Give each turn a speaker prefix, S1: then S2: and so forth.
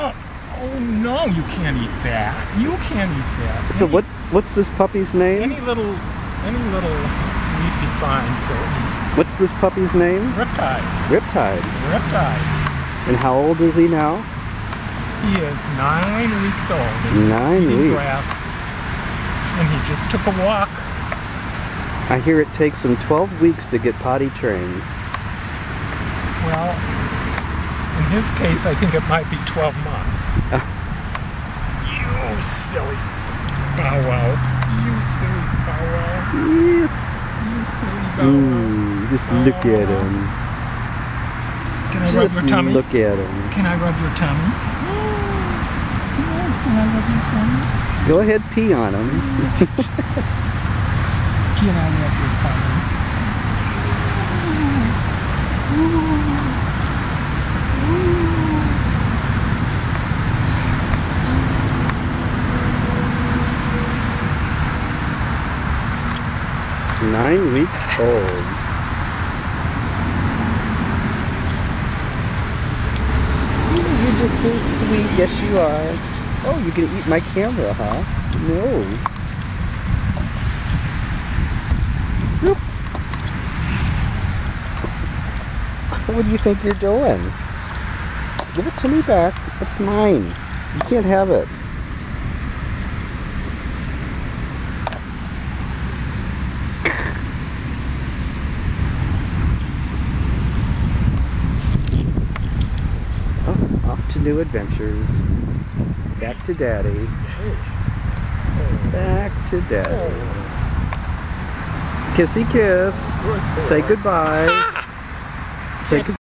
S1: Oh no, you can't eat that. You can't eat that.
S2: So what's this puppy's name?
S1: Any little leaf you find, so
S2: What's this puppy's name?
S1: Riptide.
S2: Riptide.
S1: Riptide.
S2: And how old is he now?
S1: He is 9 weeks old. And
S2: 9
S1: he's eating
S2: weeks.
S1: grass. And he just took a walk.
S2: I hear it takes him 12 weeks to get potty trained.
S1: Well, in his case, I think it might be 12 months. You silly bow wow. You silly bow wow.
S2: Yes.
S1: You silly bow wow.
S2: Just look at him.
S1: Can I rub your tummy?
S2: Look at him.
S1: Can I rub your tummy? Can I rub your tummy?
S2: Go ahead, pee on him.
S1: Can I rub your tummy?
S2: 9 weeks old. You're just so sweet. Yes, you are. Oh, you're gonna eat my camera, huh? No. Nope. What do you think you're doing? Give it to me back. It's mine. You can't have it. Oh, off to new adventures. Back to Daddy. Back to Daddy. Kissy kiss. Say goodbye. Say goodbye.